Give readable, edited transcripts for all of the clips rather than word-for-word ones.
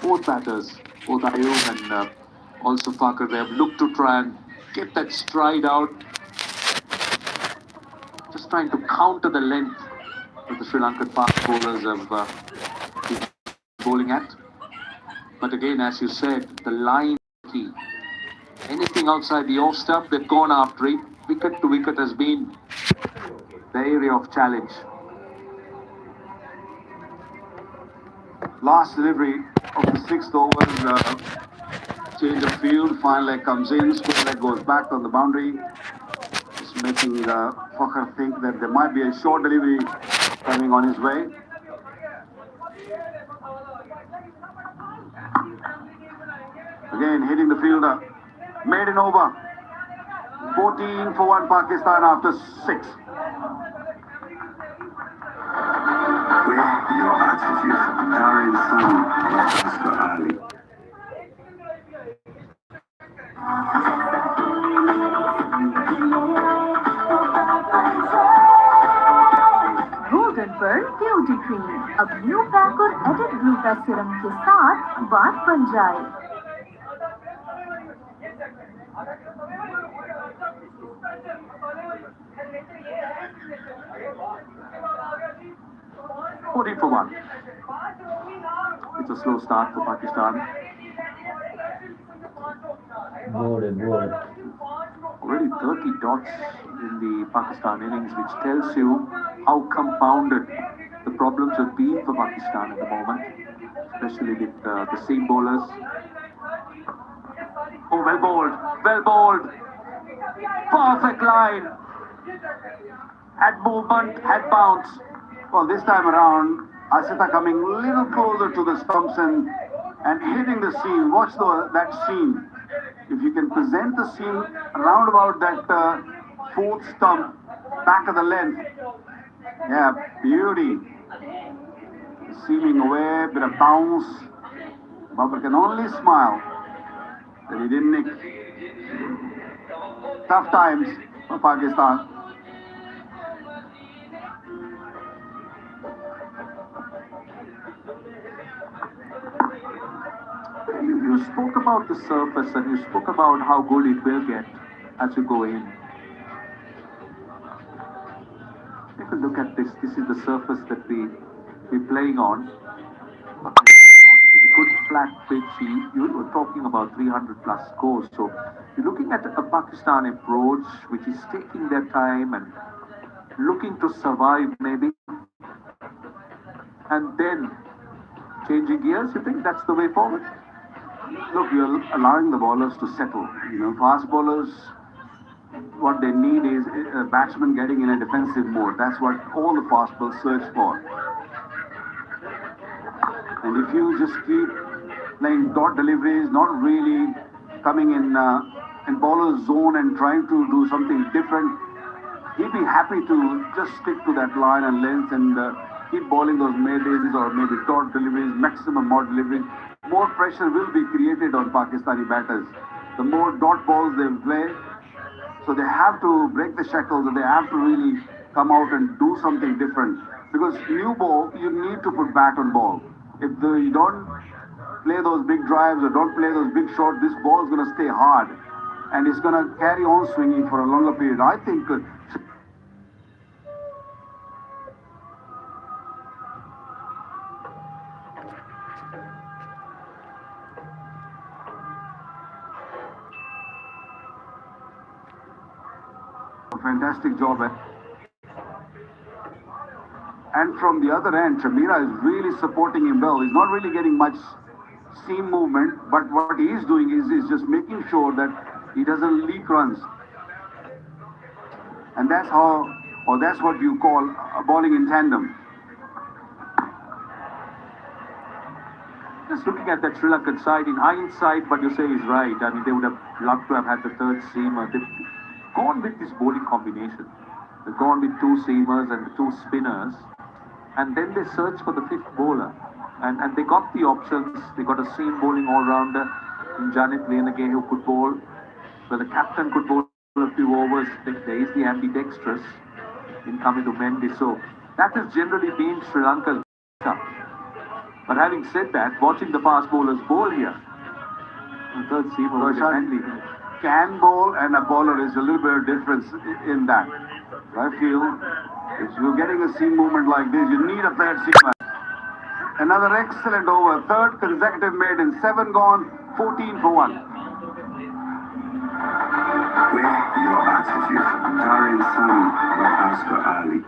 both batters, both Ayub and also Fakar, they have looked to try and get that stride out, just trying to counter the length that the Sri Lankan fast bowlers have been bowling at. But again, as you said, the line key. Anything outside the off stump, they've gone after it. Wicket to wicket has been the area of challenge. Last delivery of the sixth over, change of field, fine leg comes in, square leg goes back on the boundary. Just making Fakar think that there might be a short delivery coming on his way. Again, hitting the fielder. Made an over. 14 for 1 Pakistan after 6. With your attitude, Darren Sun, Mr. Ali. Golden पर beauty cream अब new pack और added gluta serum के साथ बात बन जाए। For 1. It's a slow start for Pakistan. Already 30 dots in the Pakistan innings, which tells you how compounded the problems have been for Pakistan at the moment, especially with the seam bowlers. Oh, well bowled, well bowled. Perfect line. Had movement, had bounce. Well, this time around, Asita coming a little closer to the stumps and hitting the seam. Watch that seam. If you can present the seam around about that fourth stump, back of the length. Yeah, beauty. Seaming away, bit of bounce. Babu can only smile that he didn't nick. Tough times for Pakistan. You spoke about the surface and you spoke about how good it will get as you go in. Take a look at this. This is the surface that we're playing on. But I thought it was a good flat pitch. You were talking about 300 plus scores. So you're looking at a Pakistan approach which is taking their time and looking to survive maybe. And then changing gears. You think that's the way forward? Look, you're allowing the bowlers to settle. Fast bowlers, what they need is a batsman getting in a defensive mode. That's what all the fast bowlers search for. And if you just keep playing dot deliveries, not really coming in bowler's zone and trying to do something different, he'd be happy to just stick to that line and length and keep bowling those maidens or maybe dot deliveries, maximum mod deliveries. More pressure will be created on Pakistani batters. The more dot balls they play, so they have to break the shackles and they have to really come out and do something different. Because new ball, you need to put bat on ball. If you don't play those big drives or don't play those big shots, this ball is going to stay hard and it's going to carry on swinging for a longer period. I think fantastic job. And from the other end, Shamira is really supporting him well. He's not really getting much seam movement, but what he is doing is just making sure that he doesn't leak runs. And that's that's what you call bowling in tandem. Just looking at that Sri Lankan side, in hindsight, what you say is right. I mean, they would have loved to have had the third seamer. They've gone with this bowling combination. They've gone with 2 seamers and 2 spinners. And then they searched for the 5th bowler. And they got the options. They got a seam bowling all-rounder in Janit Lenage who could bowl. Well, the captain could bowl a few overs. There is the ambidextrous in coming to Mendy. So that has generally been Sri Lanka's cup. But having said that, watching the fast bowlers bowl here, the third seamer was handy. Can bowl and a bowler is a little bit of difference in that. I feel if you're getting a seam movement like this, you need a third seamer. Another excellent over, third consecutive made in 7 gone, 14 for 1. With your attitude, Darren Sun by Oscar Ali.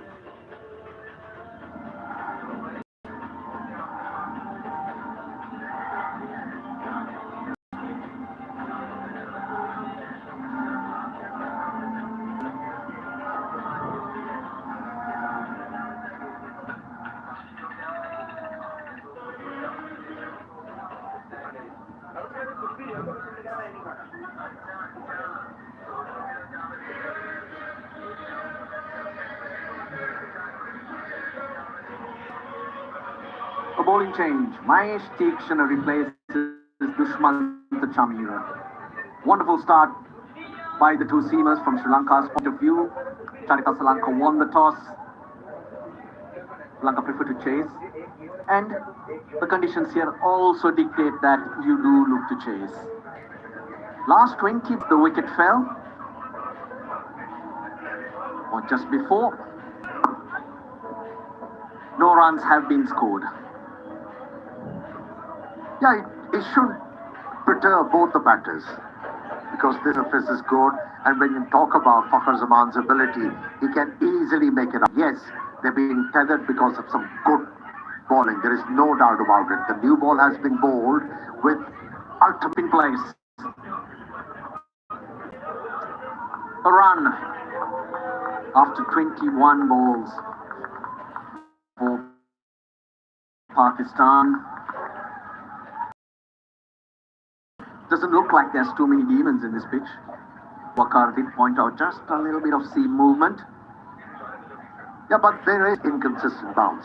A bowling change. Mahesh Tikshana replaces Dushmanta Chamira. Wonderful start by the two seamers from Sri Lanka's point of view. Charika Salanka won the toss. Sri Lanka preferred to chase. And the conditions here also dictate that you do look to chase. Last 20, the wicket fell. Or just before. No runs have been scored. Yeah, it should perturb both the batters because this surface is good, and when you talk about Fakhar Zaman's ability, he can easily make it up. Yes, they're being tethered because of some good bowling. There is no doubt about it. The new ball has been bowled with ultimate Place. A run after 21 balls for Pakistan. Doesn't look like there's too many demons in this pitch. Wakar did point out just a little bit of seam movement. Yeah, but there is inconsistent bounce.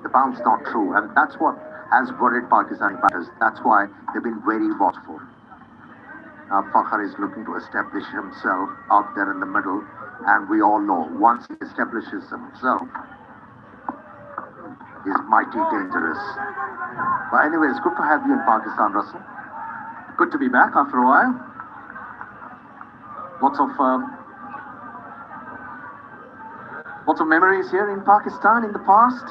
The bounce not true, and that's what has worried Pakistani batters. That's why they've been very watchful. Now Fakhar is looking to establish himself out there in the middle, and we all know once he establishes himself, he's mighty dangerous. But anyway, it's good to have you in Pakistan, Russell. Good to be back after a while. Lots of memories here in Pakistan in the past,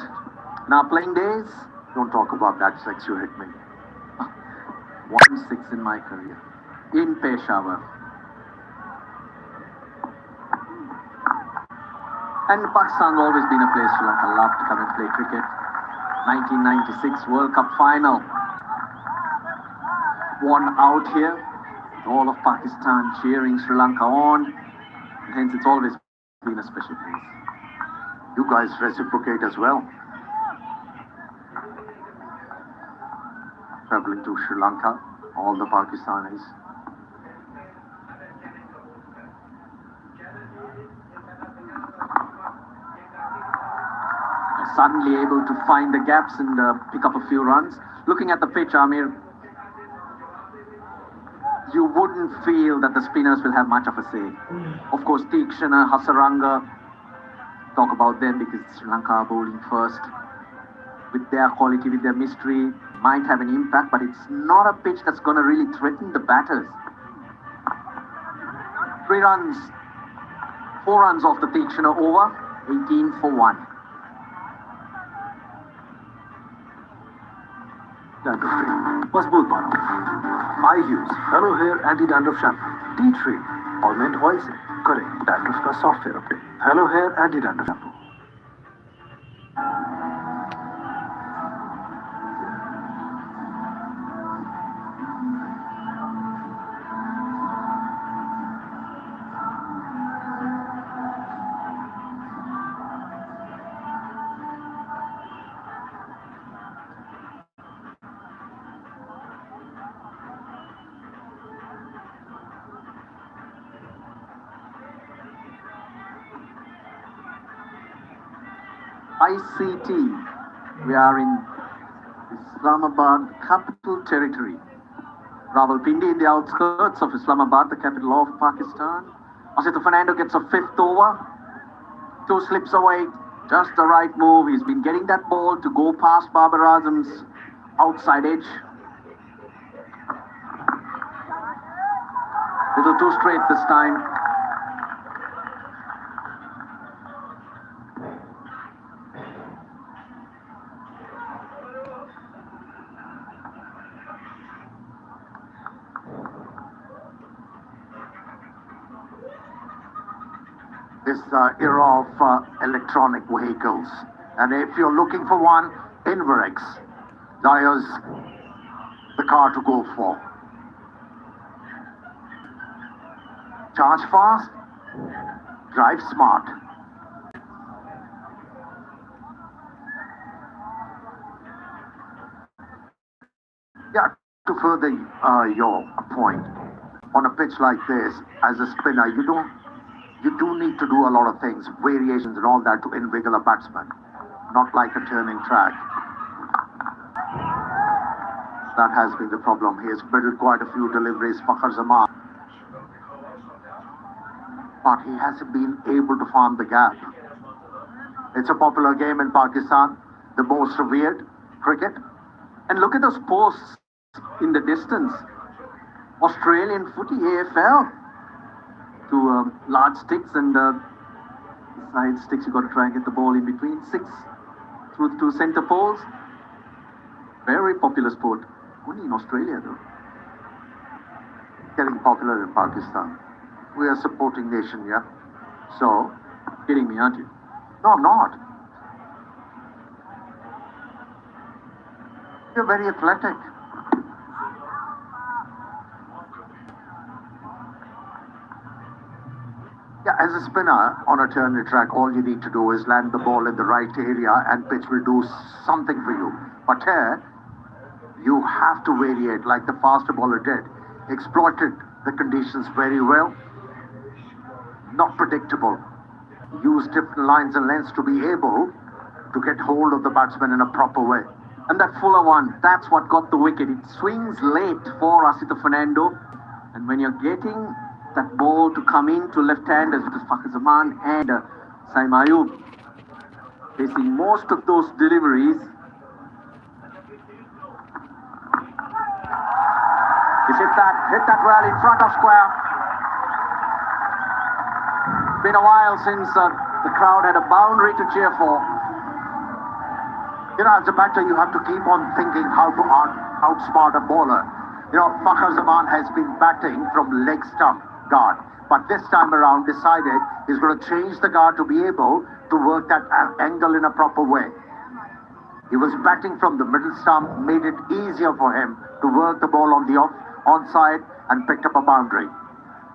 in our playing days. Don't talk about that, sex you hit me. 1-6 in my career in Peshawar. And Pakistan's always been a place Sri Lanka loved to come and play cricket. 1996 World Cup final. Won out here. All of Pakistan cheering Sri Lanka on. And hence it's always been a special place. You guys reciprocate as well. Traveling to Sri Lanka, all the Pakistanis. Suddenly able to find the gaps and pick up a few runs. Looking at the pitch, Amir, you wouldn't feel that the spinners will have much of a say. Of course, Tikshana, Hasaranga, talk about them because Sri Lanka are bowling first. With their quality, with their mystery, might have an impact, but it's not a pitch that's going to really threaten the batters. 3 runs, 4 runs off the Tikshana over, 18 for 1. Dandruff मजबूत बालों I use hello hair anti dandruff shampoo tea tree almond oil से करें dandruff का software update hello hair anti dandruff shampoo ICT. We are in Islamabad, capital territory. Rawalpindi in the outskirts of Islamabad, the capital of Pakistan. Asito Fernando gets a 5th over. 2 slips away. Just the right move. He's been getting that ball to go past Babar Azam's outside edge. Little too straight this time. This era of electronic vehicles. And if you're looking for one, Inverex, Dyer's the car to go for. Charge fast, drive smart. Yeah, to further your point, on a pitch like this, as a spinner, you do need to do a lot of things, variations and all that to invigorate a batsman, not like a turning track. That has been the problem. He has middled quite a few deliveries, Fakhar Zaman, but he hasn't been able to find the gap. It's a popular game in Pakistan, the most revered cricket. And look at those posts in the distance. Australian footy, AFL. To large sticks and side sticks, you got to try and get the ball in between. 6 through the 2 centre poles. Very popular sport. Only in Australia though. Getting popular in Pakistan. We are a supporting nation, yeah? So, Kidding me, aren't you? no, I'm not. You're very athletic. Yeah, as a spinner on a turning track, all you need to do is land the ball in the right area and pitch will do something for you. But here, you have to variate like the faster bowler did. Exploited the conditions very well. Not predictable. Use different lines and lengths to be able to get hold of the batsman in a proper way. And that fuller one, that's what got the wicket. It swings late for Asita Fernando. And when you're getting that ball to come in to left-handers, which is Fakhar Zaman and Saim Ayub, facing most of those deliveries. He's hit that well in front of square. Been a while since the crowd had a boundary to cheer for. You know, as a batter, you have to keep on thinking how to outsmart a bowler. You know, Fakhar Zaman has been batting from leg stump guard, but this time around decided he's going to change the guard to be able to work that angle in a proper way. He was batting from the middle stump, made it easier for him to work the ball on the onside and picked up a boundary,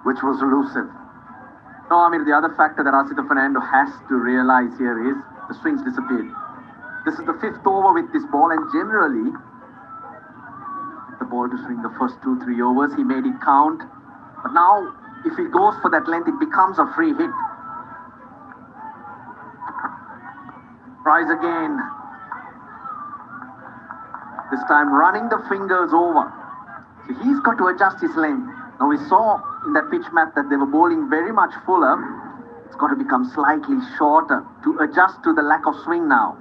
which was elusive. No, I mean, the other factor that Asita Fernando has to realize here is the swings disappeared. This is the 5th over with this ball, and generally, the ball to swing the first 2-3 overs, he made it count. But now, if he goes for that length, it becomes a free hit. Tries again. This time running the fingers over. So he's got to adjust his length. Now we saw in that pitch map that they were bowling very much fuller. It's got to become slightly shorter to adjust to the lack of swing now.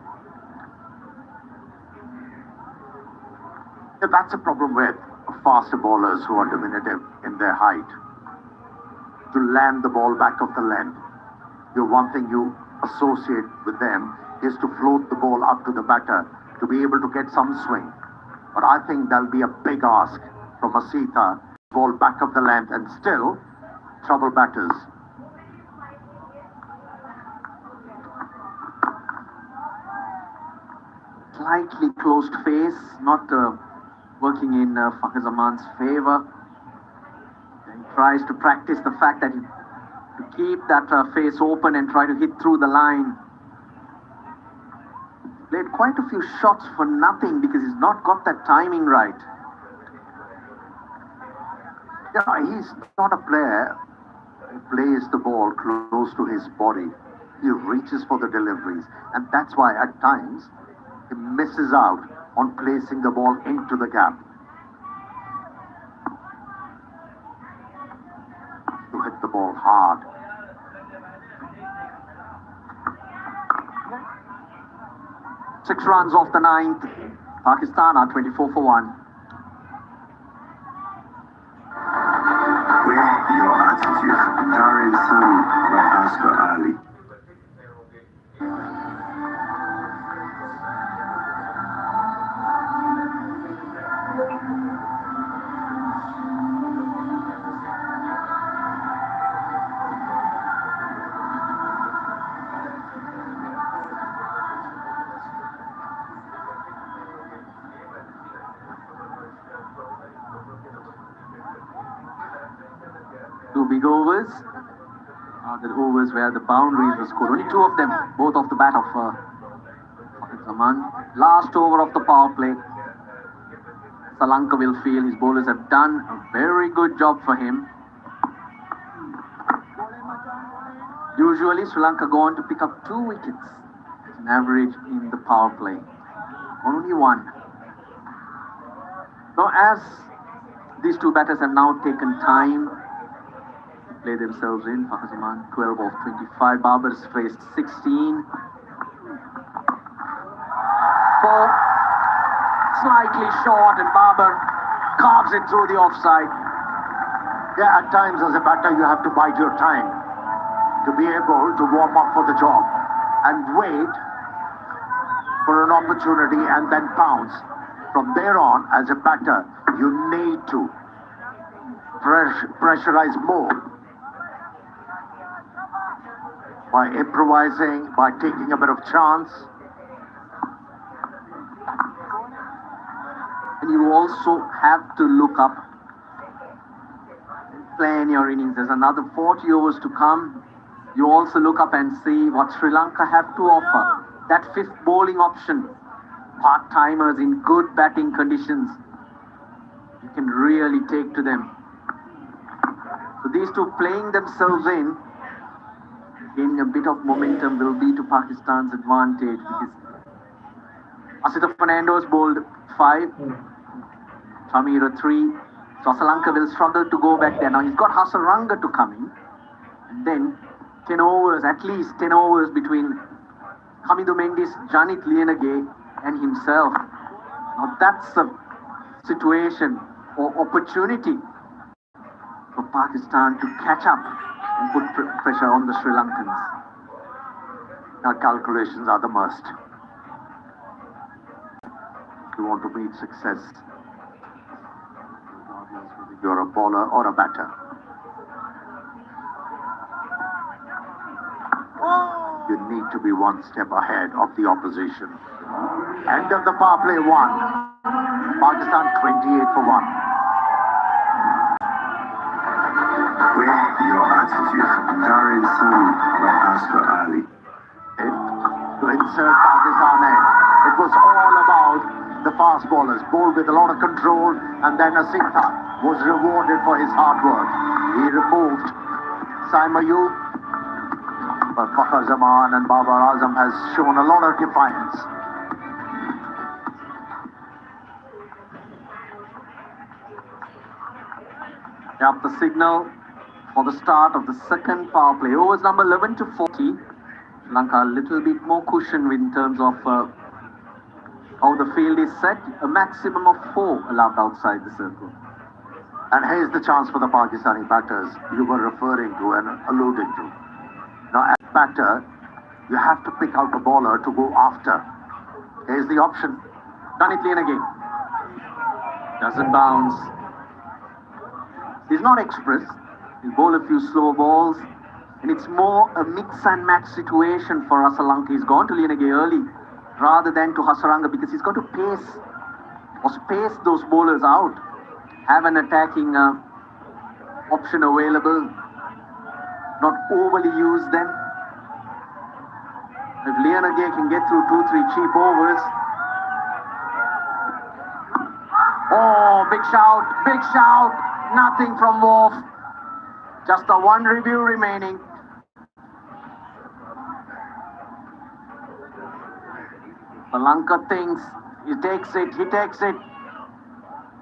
Yeah, that's a problem with faster bowlers who are diminutive in their height. To land the ball back of the length, one thing you associate with them is to float the ball up to the batter to be able to get some swing. But I think that'll be a big ask from Asita, ball back of the length and still trouble batters. Slightly closed face, not working in Fakhar Zaman's favour. He tries to practice the fact that to keep that face open and try to hit through the line. Played quite a few shots for nothing because he's not got that timing right. Yeah, he's not a player who plays the ball close to his body. He reaches for the deliveries, and that's why at times he misses out on placing the ball into the gap. To hit the ball hard. 6 runs off the 9th. Pakistan are 24 for 1. With your attitude, Darren Sami by Asghar Ali. Two big overs. The overs where the boundaries were scored. Only 2 of them, both off the bat of Zaman. Last over of the power play. Sri Lanka will feel his bowlers have done a very good job for him. Usually Sri Lanka go on to pick up 2 wickets as an average in the power play. Only 1. Now as these 2 batters have now taken time to play themselves in, Zaman 12 of 25, Babar's faced 16. 4 slightly short and Babar carves it through the offside. Yeah, at times as a batter you have to bide your time to be able to warm up for the job and wait for an opportunity and then pounce. From there on, as a batter, you need to pressurize more by improvising, by taking a bit of chance. And you also have to look up, plan your innings. There's another 40 overs to come. You also look up and see what Sri Lanka have to offer. That 5th bowling option, part-timers in good batting conditions, you can really take to them. So these 2 playing themselves in, gaining a bit of momentum will be to Pakistan's advantage because Asita Fernando's bowled 5, Chamira 3. So Sri Lanka will struggle to go back there. Now he's got Hasaranga to come in. And then 10 overs, at least 10 overs between Hamidu Mendis, Janit Lienage and himself. Now that's a situation or opportunity for Pakistan to catch up and put pressure on the Sri Lankans. Now calculations are the must. If you want to meet success, regardless whether you're a bowler or a batter, you need to be one step ahead of the opposition. End of the power play 1. Pakistan 28 for 1. With your attitude, Darren Sami by Asghar Ali. To insert Pakistan in. It was all about the fast bowlers, bowled with a lot of control, and then Asita was rewarded for his hard work. He removed Saim Ayub, but Fakhar Zaman and Babar Azam has shown a lot of defiance. Up the signal for the start of the 2nd power play. Overs number 11 to 40. Sri Lanka a little bit more cushion in terms of how the field is set. A maximum of 4 allowed outside the circle. And here's the chance for the Pakistani batters you were referring to and alluding to. Now, as a batter, you have to pick out a bowler to go after. Here's the option. Done it again. Doesn't bounce. He's not express. He'll bowl a few slow balls. And it's more a mix and match situation for Sri Lanka. He's gone to Lienage early rather than to Hasaranga because he's got to pace or space those bowlers out. Have an attacking option available. Not overly use them. If Lienage can get through 2-3 cheap overs. Oh, big shout, big shout. Nothing from Wolf. Just the 1 review remaining. Sri Lanka thinks he takes it, he takes it.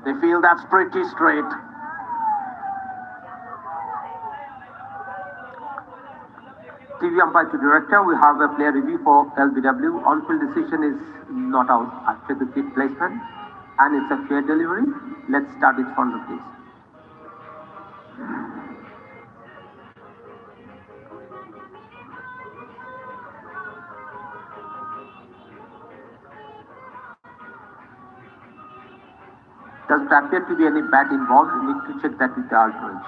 They feel that's pretty straight. TV umpire to director, we have a player review for LBW. On-field decision is not out after the kick placement, and it's a fair delivery. Let's start with front of please. Doesn't appear to be any bat involved. We need to check that with the outrage.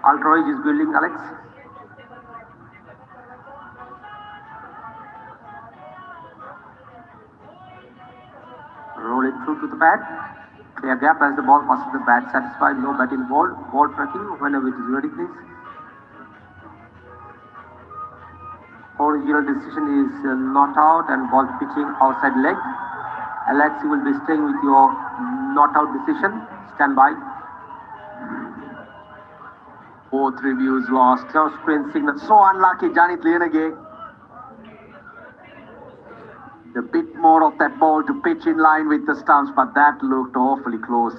Outrage is building, Alex. Roll it through to the bat. Clear gap as the ball passes the bat. Satisfied, no bat involved. Ball tracking whenever it is ready, please. Original decision is not out and ball pitching outside leg. Alex, you will be staying with your not out decision. Stand by. Both reviews lost. No screen signal. So unlucky, Janit Lienage. A bit more of that ball to pitch in line with the stumps, but that looked awfully close.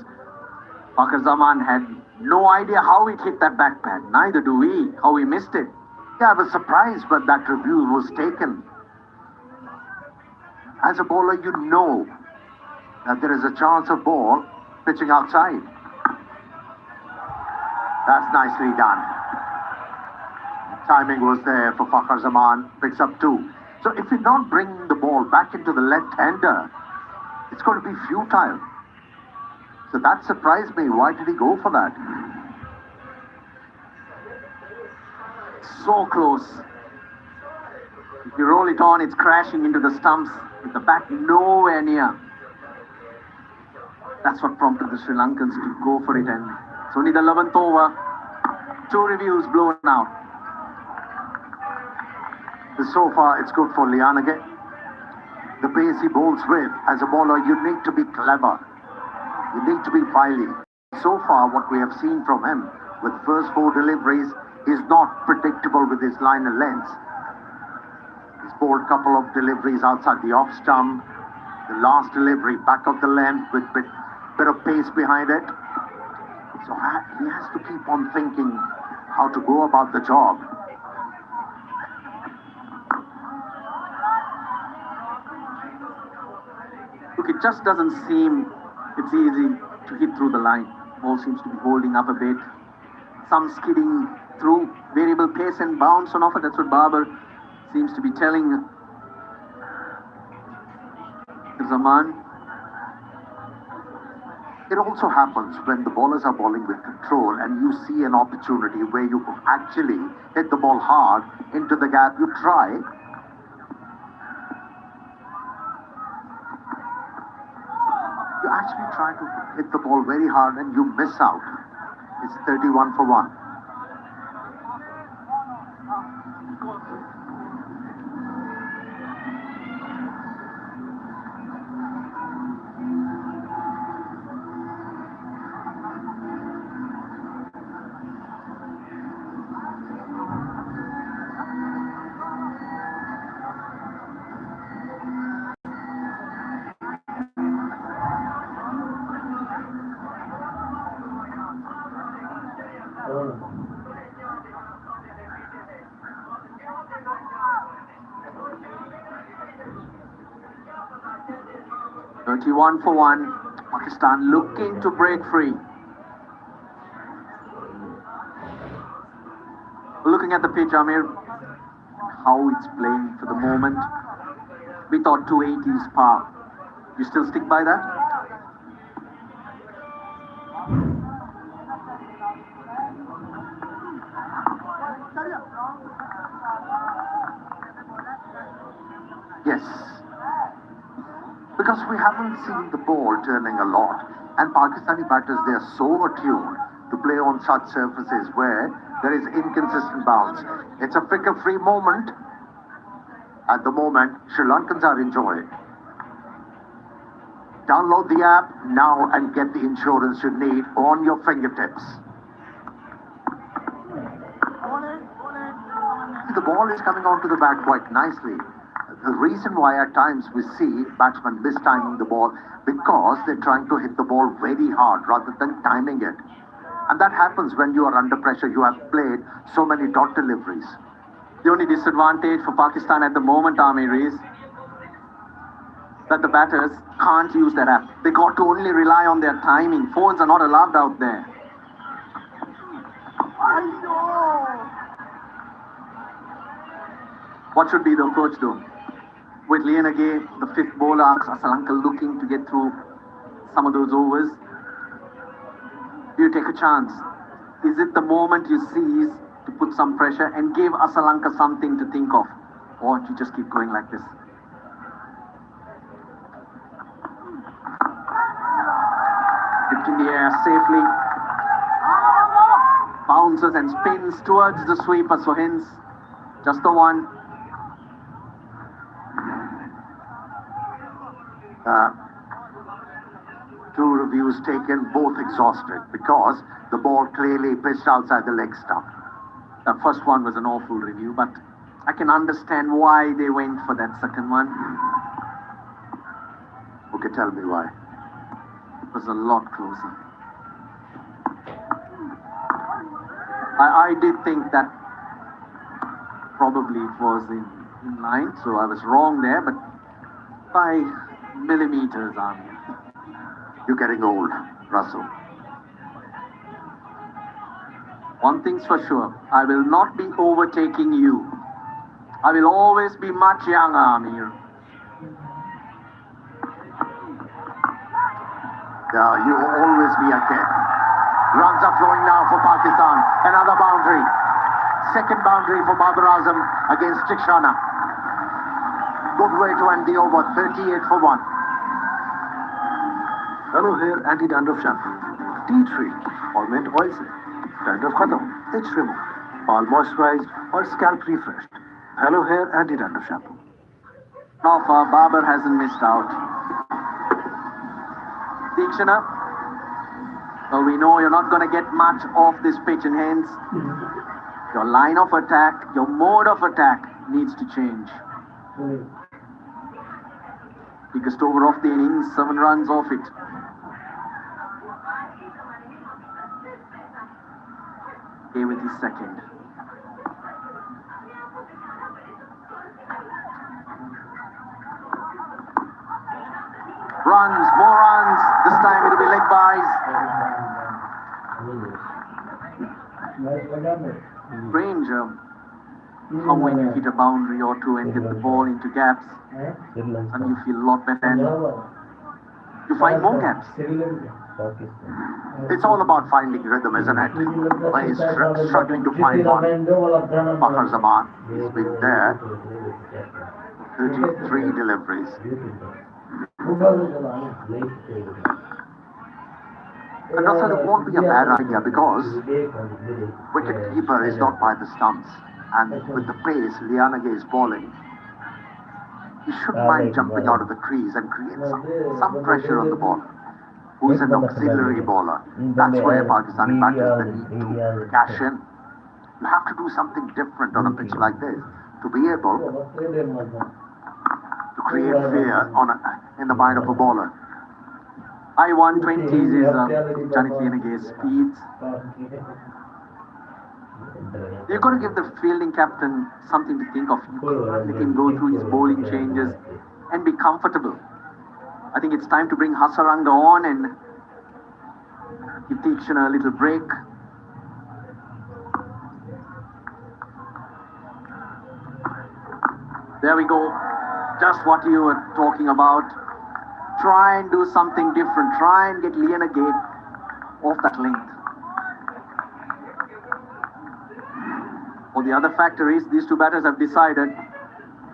Fakhr Zaman had no idea how it hit that back pad. Neither do we. How he missed it. Yeah, I was surprised when that review was taken. As a bowler, you know that there is a chance of ball pitching outside. That's nicely done. Timing was there for Fakhr Zaman. Picks up two. So if you're not bringing the ball back into the left-hander, it's going to be futile. So that surprised me. Why did he go for that? So close. If you roll it on, it's crashing into the stumps with the bat nowhere near. That's what prompted the Sri Lankans to go for it, and it's only the 11th over. Two reviews blown out. So far, it's good for Lianage. The pace he bowls with, as a bowler, you need to be clever. You need to be wily. So far, what we have seen from him with first four deliveries is not predictable with his line and lengths. He's bowled a couple of deliveries outside the off stump. The last delivery back of the length with bit of pace behind it. So he has to keep on thinking how to go about the job. Look, it just doesn't seem it's easy to hit through the line. Ball seems to be holding up a bit. Some skidding through, variable pace and bounce on offer. That's what Babar seems to be telling Zaman. It also happens when the bowlers are bowling with control and you see an opportunity where you could actually hit the ball hard into the gap. You try. You actually try to hit the ball very hard and you miss out. It's 31 for 1. One for 1. Pakistan looking to break free. Looking at the pitch, Amir, how it's playing for the moment. We thought 280 is par. You still stick by that? Yes. Because we haven't seen the ball turning a lot. And Pakistani batters, they are so attuned to play on such surfaces where there is inconsistent bounce. It's a flicker-free moment. At the moment, Sri Lankans are enjoying. Download the app now and get the insurance you need on your fingertips. The ball is coming onto the bat quite nicely. The reason why at times we see batsmen mistiming the ball because they're trying to hit the ball very hard rather than timing it. And that happens when you are under pressure. You have played so many dot deliveries. The only disadvantage for Pakistan at the moment, Amir, is that the batters can't use their app. They got to only rely on their timing. Phones are not allowed out there. What should be the approach though? With Lianage, the fifth bowler, Sri looking to get through some of those overs. Do you take a chance? Is it the moment you seize to put some pressure and give Sri Lanka something to think of? Or do you just keep going like this? Dipped in the air safely. Bounces and spins towards the sweeper, so hence just the one. Two reviews taken, both exhausted because the ball clearly pitched outside the leg stump. The first one was an awful review, but I can understand why they went for that second one. Okay, tell me why. It was a lot closer. I did think that probably it was in line, so I was wrong there, but by millimeters, Amir. You're getting old, Russell. One thing's for sure, I will not be overtaking you. I will always be much younger, Amir. Yeah, you will always be a kid. Runs are flowing now for Pakistan. Another boundary. Second boundary for Babar Azam against Tikshana. Good way to end the over. 38 for 1. Hello Hair Anti-Dandruff Shampoo. Tea tree or mint oil se. Dandruff khatam. Itch removed. All moisturized or scalp refreshed. Hello Hair Anti-Dandruff Shampoo. Now far, Babar hasn't missed out. Tikshana, well, we know you're not going to get much off this pitch, and hence your line of attack, your mode of attack needs to change. Biggest over of the innings, 7 runs off it. Okay, with his second. Runs, more runs. This time it'll be leg byes. Strange how when you hit a boundary or two and get the ball into gaps, and you feel a lot better and you find more gaps. It's all about finding rhythm, isn't it? When he's struggling to find one. Fakhar Zaman, he's been there. 33 deliveries. And Russell, it won't be a bad idea because wicketkeeper is not by the stumps. And with the pace Lianage is bowling, he shouldn't mind jumping out of the crease and create some pressure on the ball. Who's an auxiliary bowler? That's where Pakistani batters need to cash in. You have to do something different on a pitch like this to be able to create fear in the mind of a bowler. I-120s is Janit Lianage's speeds. You've got to give the fielding captain something to think of. You can't let him go through his bowling changes and be comfortable. I think it's time to bring Hasaranga on and give Tikshana a little break. There we go. Just what you were talking about. Try and do something different. Try and get Lianage off that length. Well, the other factor is these two batters have decided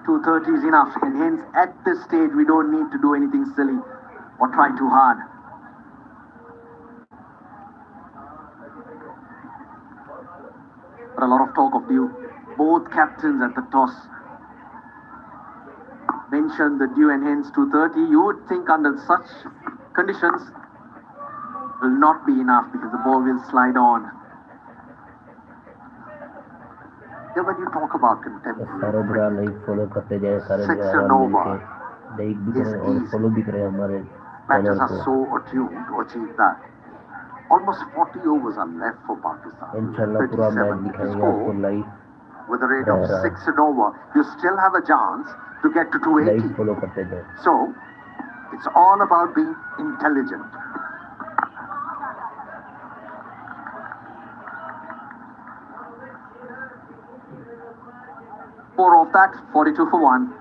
230 is enough, and hence at this stage we don't need to do anything silly or try too hard. But a lot of talk of both captains at the toss. mentioned the due and hence 230. You would think under such conditions will not be enough because the ball will slide on. Yeah, when you talk about सारे contemporary बुरा like follow करते जाए, सारे six बुरा and mill over के like भी is करें और easy. फॉलो भी करें हमारे Batters चैनल are को. so attuned to achieve that. Almost 40 overs are left for Pakistan. इंशाल्लाह पूरा मैच 37 दिखाएंगे score आपको live. with a rate of 6 and over. You still have a chance to get to live 280. Follow करते जाए. So, it's all about being intelligent. Four off that, 42 for 1.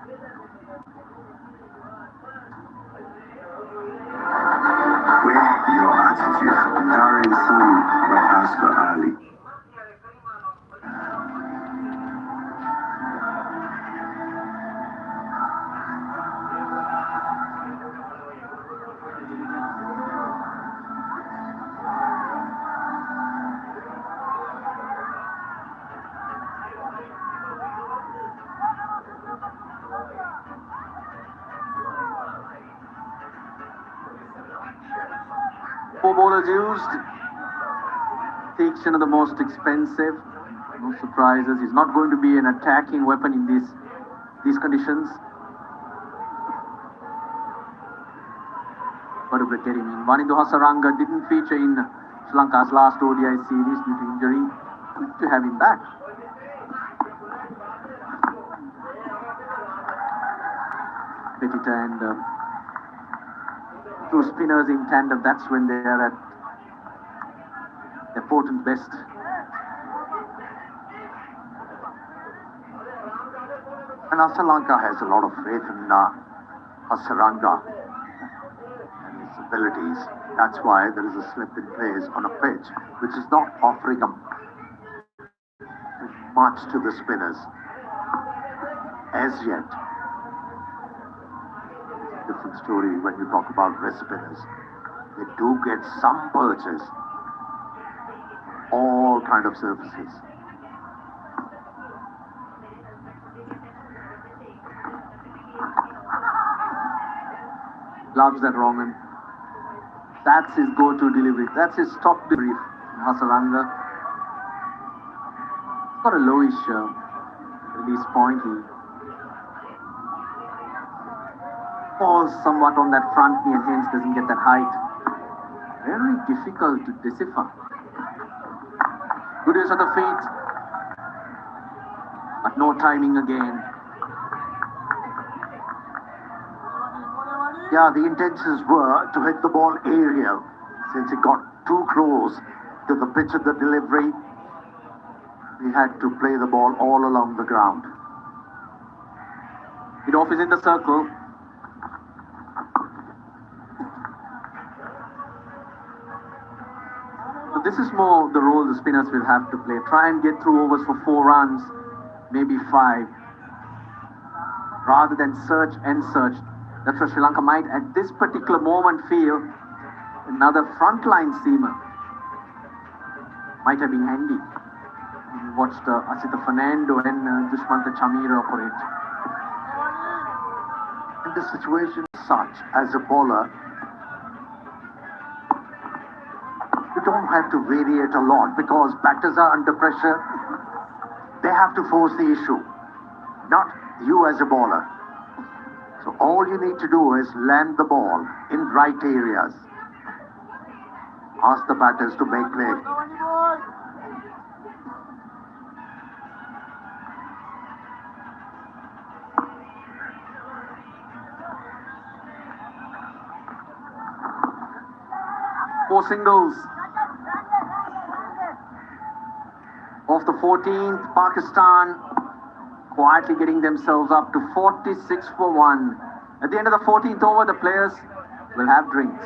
With your attitude, Darren Sami by Asghar Ali. Four bowlers used. Teakshan the most expensive. No surprises. He's not going to be an attacking weapon in these conditions. But we're getting in. Vanindu Hasaranga didn't feature in Sri Lanka's last ODI series due to injury. Good to have him back. Pettit and two spinners in tandem, that's when they are at their potent best. And Sri Lanka has a lot of faith in Hasaranga and his abilities. That's why there is a slip in place on a pitch which is not offering him much to the spinners as yet. Different story when you talk about wrist spinners. They do get some perches, all kind of surfaces. Loves that wrong and that's his go-to delivery. That's his top delivery, Hasaranga. Got a lowish release point. He falls somewhat on that front knee and hence doesn't get that height. Very difficult to decipher. Good use of the feet, but no timing again. Yeah, the intentions were to hit the ball aerial. Since it got too close to the pitch of the delivery, we had to play the ball all along the ground. Mid-off is in the circle. So this is more the role the spinners will have to play. Try and get through overs for 4 runs, maybe 5, rather than search and search. That's what Sri Lanka might at this particular moment feel another frontline seamer might have been handy. We watched Asita Fernando and Dushmantha Chamira operate. In the situation such as a bowler, you don't have to vary it a lot because batters are under pressure. They have to force the issue, not you as a bowler. So all you need to do is land the ball in right areas. Ask the batters to make play. Four singles. Off the 14th, Pakistan quietly getting themselves up to 46 for 1. At the end of the 14th over, the players will have drinks.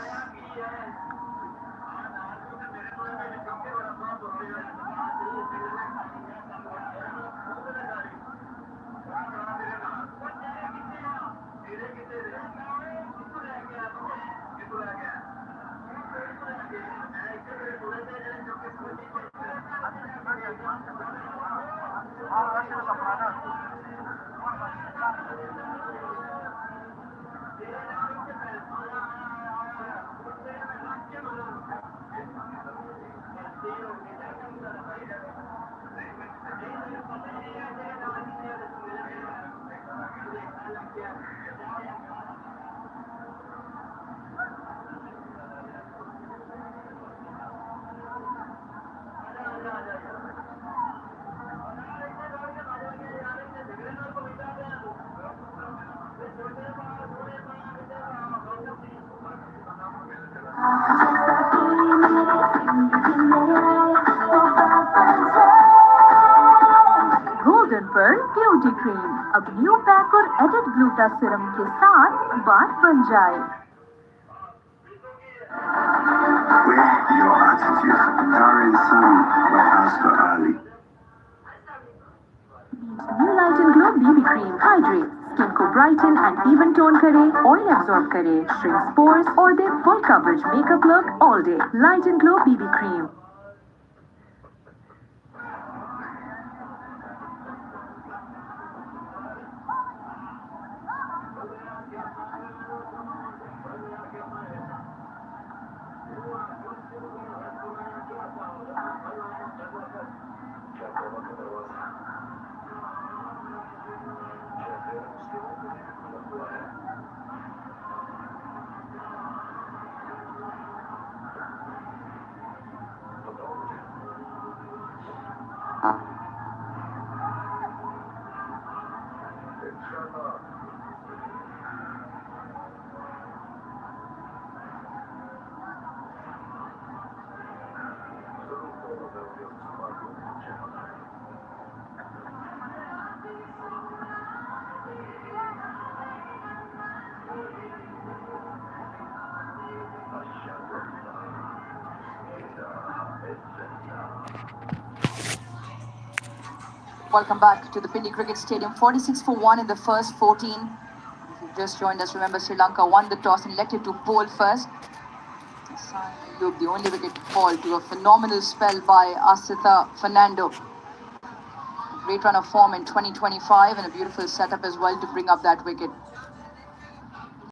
Beauty cream. अब new pack और added gluta serum के साथ बात बन जाए। With your attitude, Darren Sami by Asghar Ali. New light and glow BB cream hydrate skin को brighten and even tone करे, oil absorb करे, श्रिंक्स पोर्स और दे full coverage makeup look all day. Light and glow BB cream. Welcome back to the Pindi Cricket Stadium. 46 for 1 in the first 14. If you've just joined us, remember Sri Lanka won the toss and elected to bowl first. The only wicket fall to a phenomenal spell by Asitha Fernando. Great run of form in 2025 and a beautiful setup as well to bring up that wicket.